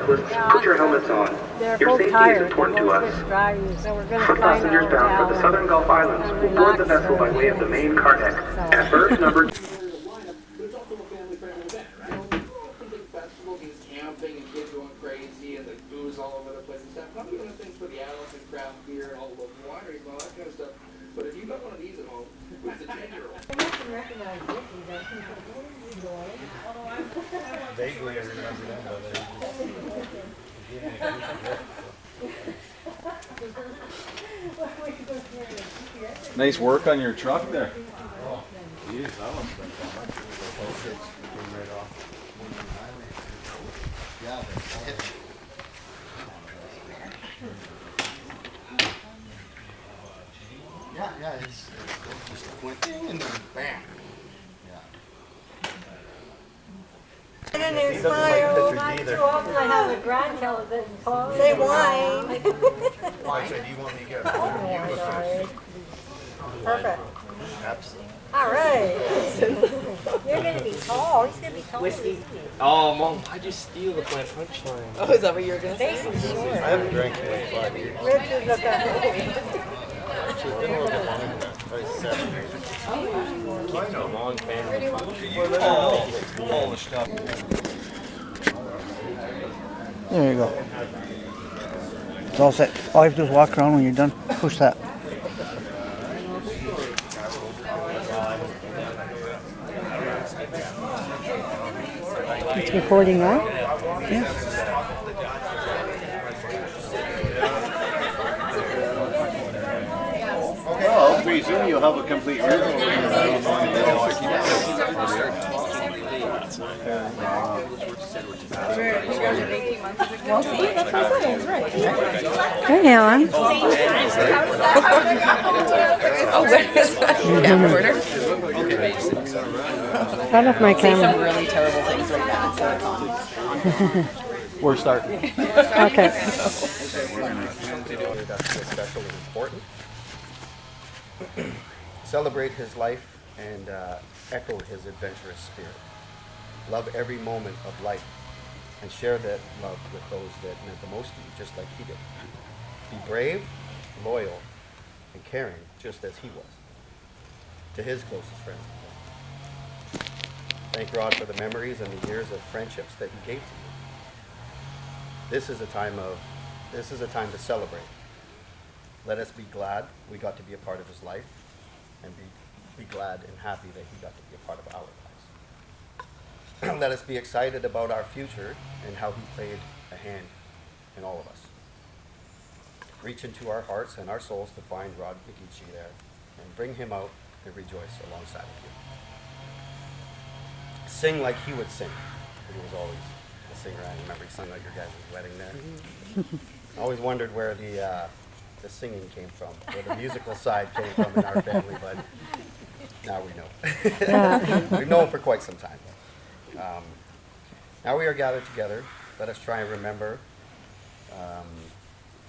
Put your helmets on. Your safety is important to us. Ship passengers bound for the southern Gulf Islands will board the vessel by way of the main car deck. At berth number... Camping and kids going crazy and the booze all over the place and stuff. Probably one of the things for the adults and craft beer and all the local wineries and all that kind of stuff. But if you got one of these at home, it's a 10-year-old. I can recognize Vicky, don't you? Vaguely, I remember them, but nice work on your truck there. Oh, geez, that one's been fun. Right off. Yeah, it's just clicking and then bam. And then there's fire. Not too often I have a grand television call. Say wine. Why? So do you want me to get it? Perfect. Absolutely. All right. You're going to be tall. He's going to be tall. Whiskey. Oh, Mom, why'd you steal the plant punchline? Oh, is that what you were going to say? Face is short. I haven't drank in like 5 years. Rich is a better. Actually, it's been a little bit longer than that. Probably 7 years. I know. Long family function. All polished up. There you go. It's all set. All you have to do is walk around when you're done. Push that. It's recording now? Yes. Well, pretty soon you'll have a complete ritual. Hey, Alan. Oh, where is that camcorder? I left my Say camera. some really terrible things right now, so it's on. We're starting. Okay. That's special and important. Celebrate his life and echo his adventurous spirit. Love every moment of life and share that love with those that meant the most to you, just like he did. Be brave, loyal, and caring, just as he was, to his closest friends. Thank God for the memories and the years of friendships that he gave to you. This is a time to celebrate. Let us be glad we got to be a part of his life, and be glad and happy that he got to be a part of our lives. Let us be excited about our future and how he played a hand in all of us. Reach into our hearts and our souls to find Rod McGeachie there and bring him out and rejoice alongside of you. Sing like he would sing. He was always a singer. I remember he sung at your guys' wedding there. I always wondered where the singing came from, where the musical side came from in our family, but now we know. We've known for quite some time. Now we are gathered together. Let us try and remember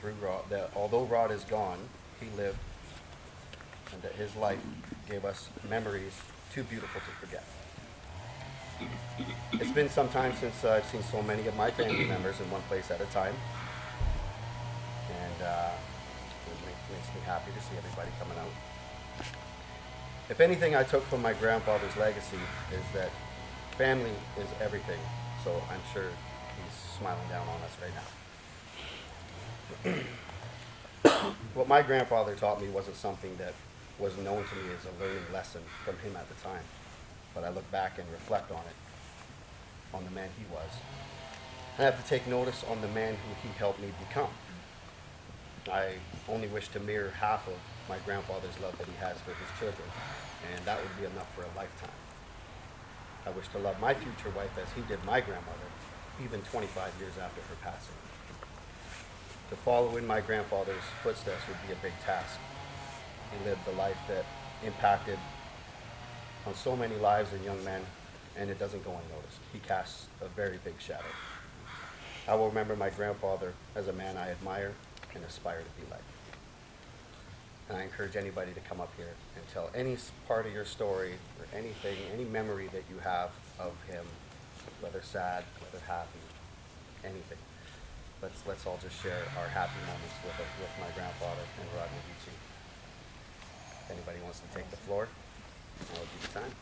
through Rod that although Rod is gone, he lived, and that his life gave us memories too beautiful to forget. It's been some time since I've seen so many of my family members in one place at a time, and it makes me happy to see everybody coming out. If anything I took from my grandfather's legacy is that family is everything, so I'm sure he's smiling down on us right now. What my grandfather taught me wasn't something that was known to me as a learning lesson from him at the time, but I look back and reflect on it, on the man he was. I have to take notice on the man who he helped me become. I only wish to mirror half of my grandfather's love that he has for his children, and that would be enough for a lifetime. I wish to love my future wife as he did my grandmother, even 25 years after her passing. To follow in my grandfather's footsteps would be a big task. He lived a life that impacted on so many lives and young men, and it doesn't go unnoticed. He casts a very big shadow. I will remember my grandfather as a man I admire and aspire to be like. And I encourage anybody to come up here and tell any part of your story or anything, any memory that you have of him, whether sad, whether happy, anything. let's all just share our happy moments with my grandfather and Rod McGeachie. If anybody wants to take the floor, I'll give you time.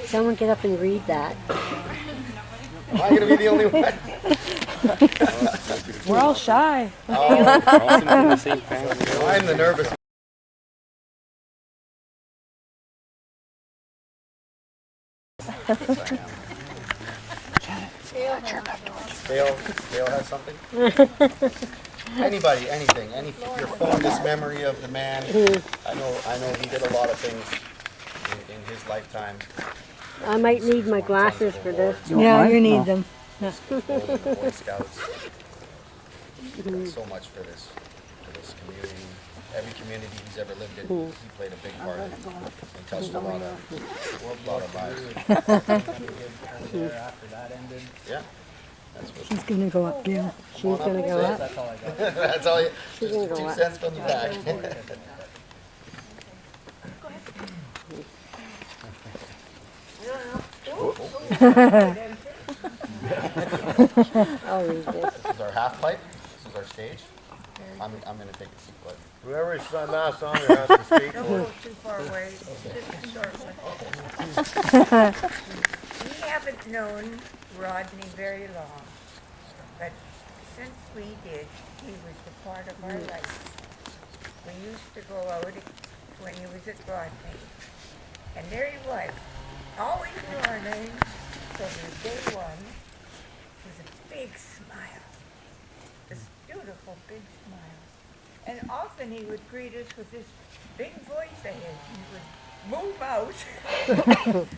Someone get up and read that. Am I going to be the only one? We're all shy. The same family. I'm the nervous. Dale has something? Anybody, anything, your fondest memory of the man. I know he did a lot of things in his lifetime. I might need my glasses for this. Yeah, you need them. The Boy Scouts. He's done so much for this community. Every community he's ever lived in, he played a big part in and touched a lot of lives. Yeah. That's what She's gonna go up there. She's gonna go up. that's all you. She's Just gonna go 2 up. cents from the back. I'll read this. This is our half pipe. This is our stage. I'm gonna take a seat, but Whoever's last on there has to speak. Don't go too far away, just a short one. We haven't known Rodney very long, but since we did, he was a part of our life. We used to go out when he was at Rodney, and there he was, always learning from day one, with a big smile, this beautiful big smile. And often he would greet us with this big voice of his. He would move out. It was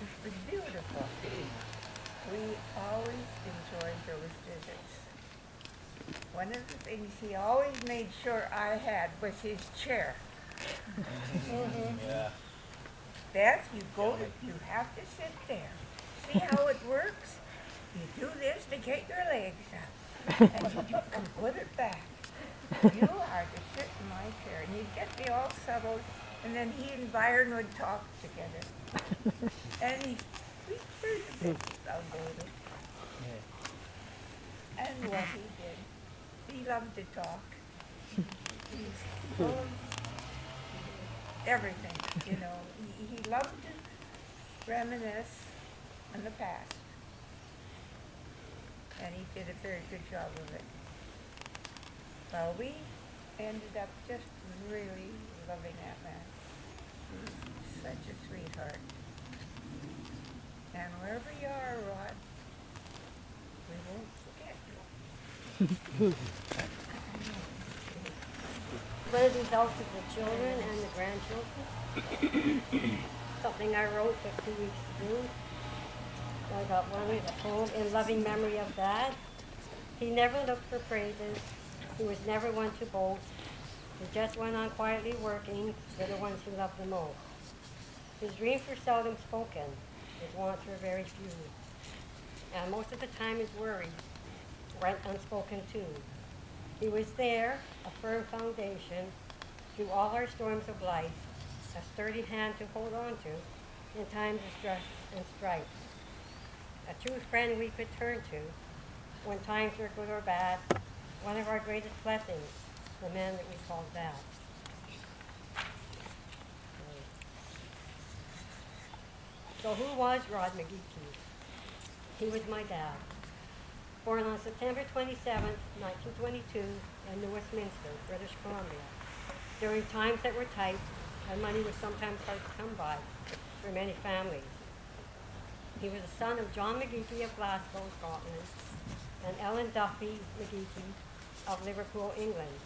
beautiful. We always enjoyed those visits. One of the things he always made sure I had was his chair. Yeah. Beth, you have to sit there. See how it works? You do this to get your legs up. And you can put it back. You are to sit in my chair, and you'd get me all settled, and then he and Byron would talk together. And we heard a bit about David. And what he did. He loved to talk. He's full of everything, you know. He loved to reminisce on the past. And he did a very good job of it. Well, we ended up just really loving that man. Such a sweetheart. And wherever you are, Rod, we won't forget you. What are the results of the children and the grandchildren? Something I wrote just 2 weeks ago. I got one with a poem in loving memory of Dad. He never looked for praises. He was never one to boast. He just went on quietly working for the ones he loved the most. His dreams were seldom spoken. His wants were very few. And most of the time his worries went unspoken too. He was there, a firm foundation, through all our storms of life, a sturdy hand to hold on to in times of stress and strife. A true friend we could turn to when times were good or bad, one of our greatest blessings, the man that we called Dad. So who was Rod McGeachie? He was my dad. Born on September 27, 1922 in New Westminster, British Columbia, during times that were tight and money was sometimes hard to come by for many families. He was the son of John McGeachie of Glasgow, Scotland, and Ellen Duffy McGeachie of Liverpool, England.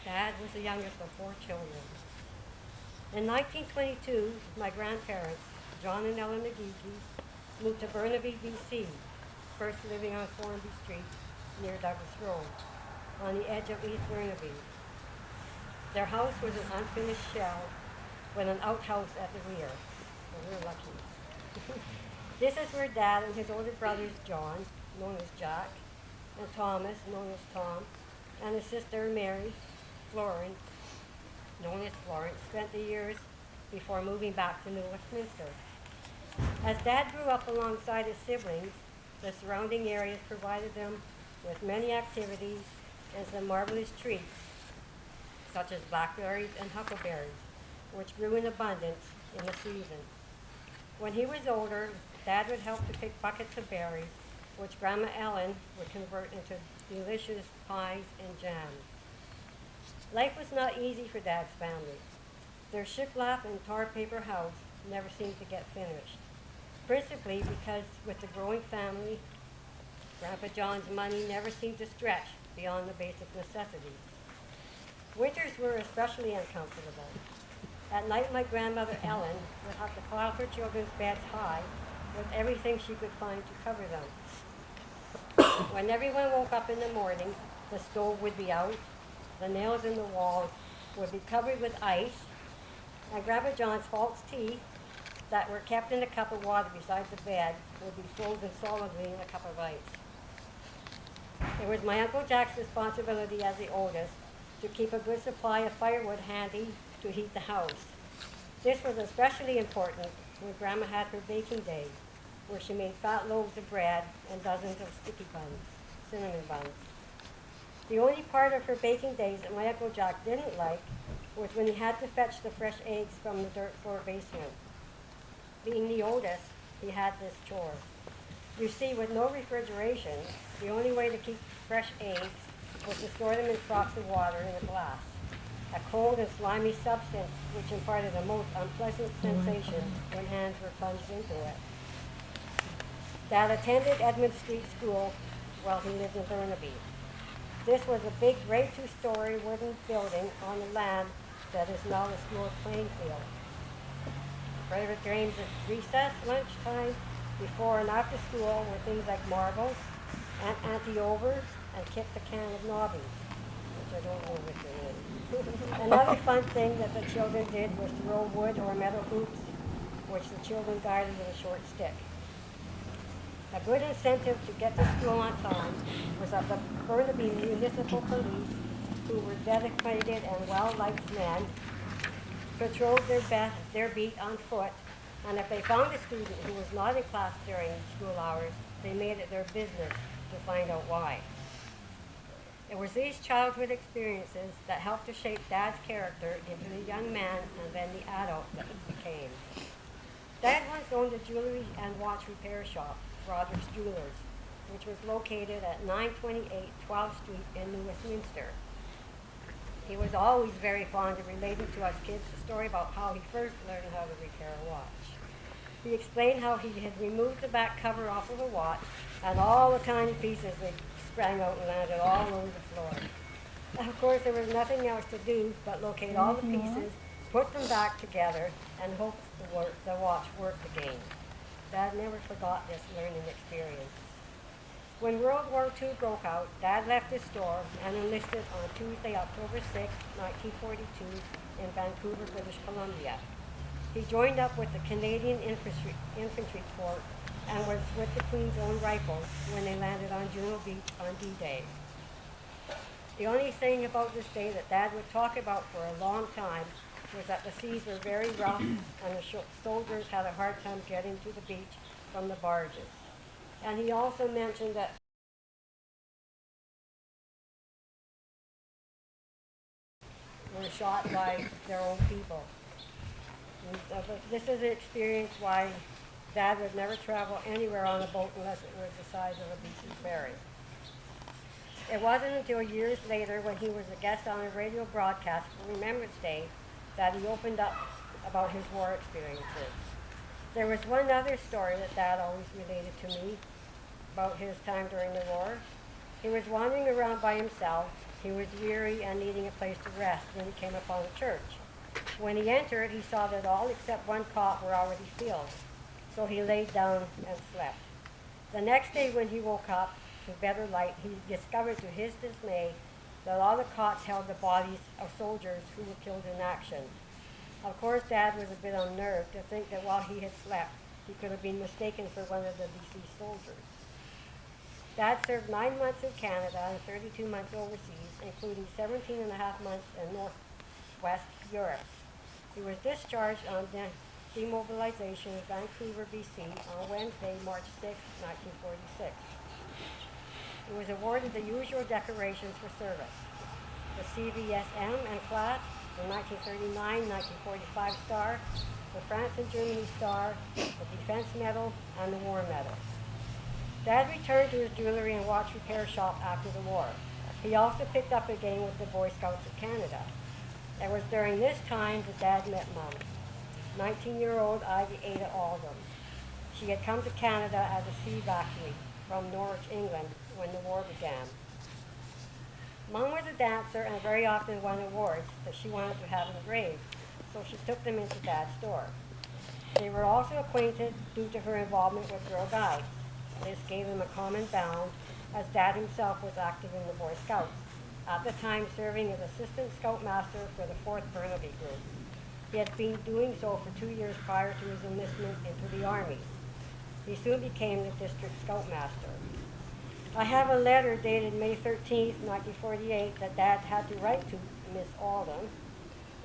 Dad was the youngest of 4 children. In 1922, my grandparents, John and Ellen McGeachie, moved to Burnaby, BC, first living on Formby Street near Douglas Road, on the edge of East Burnaby. Their house was an unfinished shell with an outhouse at the rear. So we're lucky. This is where Dad and his older brothers, John, known as Jack, and Thomas, known as Tom, and his sister Mary, Florence, known as Florence, spent the years before moving back to New Westminster. As Dad grew up alongside his siblings, the surrounding areas provided them with many activities and some marvelous treats, such as blackberries and huckleberries, which grew in abundance in the season. When he was older, Dad would help to pick buckets of berries, which Grandma Ellen would convert into delicious pies and jams. Life was not easy for Dad's family. Their shiplap and tar paper house never seemed to get finished, principally because with the growing family, Grandpa John's money never seemed to stretch beyond the basic necessities. Winters were especially uncomfortable. At night, my grandmother Ellen would have to pile her children's beds high with everything she could find to cover them. When everyone woke up in the morning, the stove would be out, the nails in the walls would be covered with ice, and Grandpa John's false teeth that were kept in a cup of water beside the bed would be frozen solidly in a cup of ice. It was my Uncle Jack's responsibility as the oldest to keep a good supply of firewood handy to heat the house. This was especially important when Grandma had her baking days, where she made fat loaves of bread and dozens of sticky buns, cinnamon buns. The only part of her baking days that my Uncle Jack didn't like was when he had to fetch the fresh eggs from the dirt floor basement. Being the oldest, he had this chore. You see, with no refrigeration, the only way to keep fresh eggs was to store them in troughs of water in a glass, a cold and slimy substance which imparted a most unpleasant sensation when hands were plunged into it. Dad attended Edmund Street School while he lived in Burnaby. This was a big gray two-story wooden building on the land that is now the school's playing field. Favorite games at recess, lunchtime, before and after school were things like marbles, anti-over, and kick the can of nobbies, which I don't know what they is. Another fun thing that the children did was to roll wood or metal hoops, which the children guided with a short stick. A good incentive to get to school on time was that the Burnaby Municipal Police, who were dedicated and well-liked men, patrolled their beat on foot, and if they found a student who was not in class during school hours, they made it their business to find out why. It was these childhood experiences that helped to shape Dad's character into the young man and then the adult that he became. Dad once owned a jewelry and watch repair shop, Roderick's Jewelers, which was located at 928 12th Street in New Westminster. He was always very fond of relating to us kids the story about how he first learned how to repair a watch. He explained how he had removed the back cover off of a watch, and all the tiny pieces they sprang out and landed all over the floor. Of course, there was nothing else to do but locate all the pieces, put them back together, and hope the watch worked again. Dad never forgot this learning experience. When World War II broke out, Dad left his store and enlisted on Tuesday, October 6, 1942, in Vancouver, British Columbia. He joined up with the Canadian Infantry Corps and was with the Queen's Own Rifles when they landed on Juno Beach on D-Day. The only thing about this day that Dad would talk about for a long time was that the seas were very rough and the soldiers had a hard time getting to the beach from the barges. And he also mentioned that were shot by their own people. This is an experience why Dad would never travel anywhere on a boat unless it was the size of a BC ferry. It wasn't until years later when he was a guest on a radio broadcast for Remembrance Day that he opened up about his war experiences. There was one other story that Dad always related to me about his time during the war. He was wandering around by himself. He was weary and needing a place to rest when he came upon a church. When he entered, he saw that all except one cot were already filled, so he laid down and slept. The next day when he woke up to better light, he discovered to his dismay that all the cots held the bodies of soldiers who were killed in action. Of course, Dad was a bit unnerved to think that while he had slept, he could have been mistaken for one of the deceased soldiers. Dad served 9 months in Canada and 32 months overseas, including 17 and a half months in Northwest Europe. He was discharged on demobilization in Vancouver, BC on Wednesday, March 6, 1946. It was awarded the usual decorations for service: the CVSM and class, the 1939-1945 Star, the France and Germany Star, the Defense Medal, and the War Medal. Dad returned to his jewelry and watch repair shop after the war. He also picked up again with the Boy Scouts of Canada. It was during this time that Dad met Mom, 19-year-old Ivy Ada Alden. She had come to Canada as a sea evacuee from Norwich, England, when the war began. Mom was a dancer and very often won awards that she wanted to have engraved, so she took them into Dad's store. They were also acquainted due to her involvement with Girl Guides. This gave them a common bound, as Dad himself was active in the Boy Scouts, at the time serving as Assistant Scoutmaster for the 4th Burnaby Group. He had been doing so for 2 years prior to his enlistment into the Army. He soon became the District Scoutmaster. I have a letter dated May 13, 1948, that Dad had to write to Miss Alden,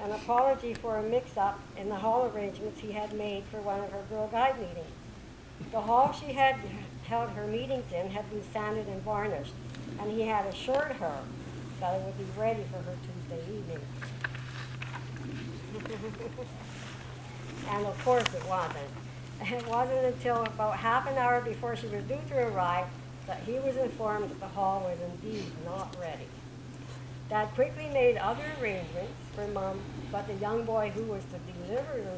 an apology for a mix-up in the hall arrangements he had made for one of her Girl Guide meetings. The hall she had held her meetings in had been sanded and varnished, and he had assured her that it would be ready for her Tuesday evening. And of course it wasn't. It wasn't until about half an hour before she was due to arrive that he was informed that the hall was indeed not ready. Dad quickly made other arrangements for Mom, but the young boy who was to deliver the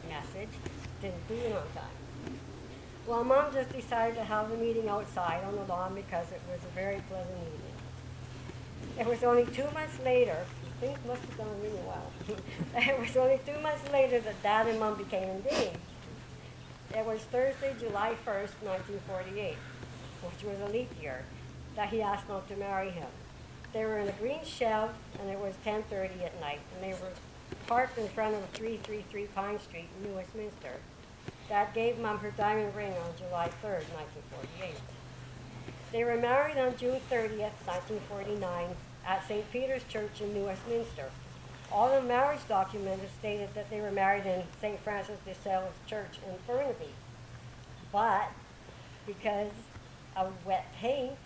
message didn't do it on time. Well, Mom just decided to have the meeting outside on the lawn because it was a very pleasant evening. It was only 2 months later, things must have gone really well. It was only 2 months later that Dad and Mom became engaged. It was Thursday, July 1st, 1948, which was a leap year, that he asked Mom to marry him. They were in a green Chev, and it was 10:30 at night, and they were parked in front of 333 Pine Street in New Westminster. Dad gave Mom her diamond ring on July 3rd, 1948. They were married on June 30th, 1949, at St. Peter's Church in New Westminster. All the marriage documents stated that they were married in St. Francis de Sales Church in Burnaby. But because of wet paint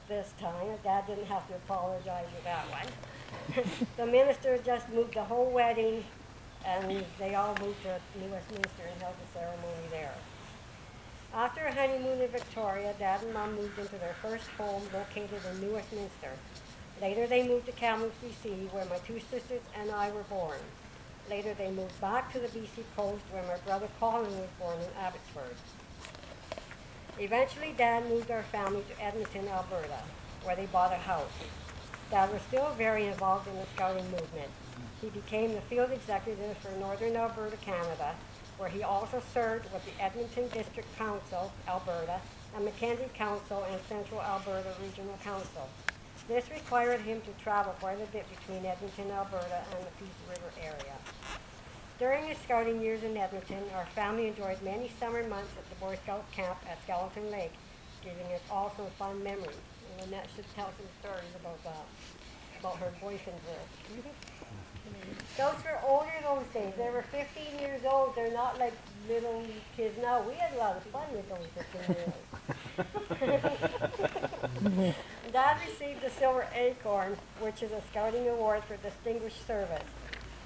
this time, Dad didn't have to apologize for that one. The minister just moved the whole wedding, and they all moved to New Westminster and held the ceremony there. After a honeymoon in Victoria, Dad and Mom moved into their first home located in New Westminster. Later they moved to Kamloops, BC, where my 2 sisters and I were born. Later they moved back to the BC coast, where my brother Colin was born in Abbotsford. Eventually, Dad moved our family to Edmonton, Alberta, where they bought a house. Dad was still very involved in the scouting movement. He became the field executive for Northern Alberta, Canada, where he also served with the Edmonton District Council, Alberta, and Mackenzie Council and Central Alberta Regional Council. This required him to travel quite a bit between Edmonton, Alberta, and the Peace River area. During his scouting years in Edmonton, our family enjoyed many summer months at the Boy Scout camp at Skeleton Lake, giving us all some fun memories. And Annette should tell some stories about that, about her boyfriend there. Scouts were older those days. They were 15 years old. They're not like little kids now. We had a lot of fun with those 15-year-olds. Dad received the Silver Acorn, which is a scouting award for distinguished service.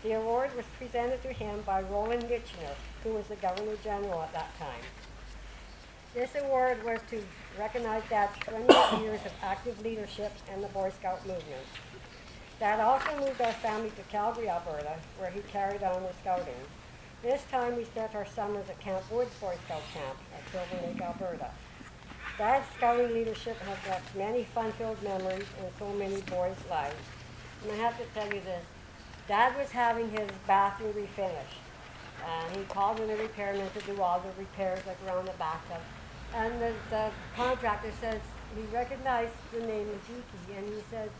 The award was presented to him by Roland Kitchener, who was the Governor General at that time. This award was to recognize Dad's 20 years of active leadership in the Boy Scout movement. Dad also moved our family to Calgary, Alberta, where he carried on with scouting. This time we spent our summers at Camp Woods Boy Scout Camp at Silver Lake, Alberta. Dad's scouting leadership has left many fun-filled memories in so many boys' lives. And I have to tell you this, Dad was having his bathroom refinished, and he called in a repairman to do all the repairs like around the bathtub. And the contractor says, he recognized the name McGeachie, and he said,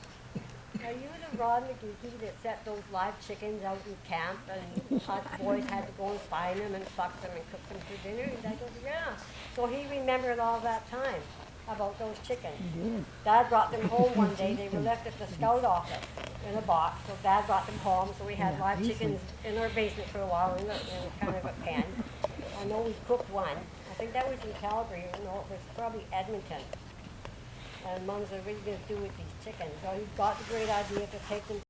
"Are you the Rod McGeachie that set those live chickens out in camp, and us boys had to go and find them and fuck them and cook them for dinner?" And I goes, "Yeah." So he remembered all that time. about those chickens. Dad brought them home one day. They were left at the scout office in a box. So Dad brought them home. So we had live chickens in our basement for a while in kind of a pen. I know we cooked one. I think that was in Calgary. No, it was probably Edmonton. And Mom's like, what are you going to do with these chickens? So he got the great idea to take them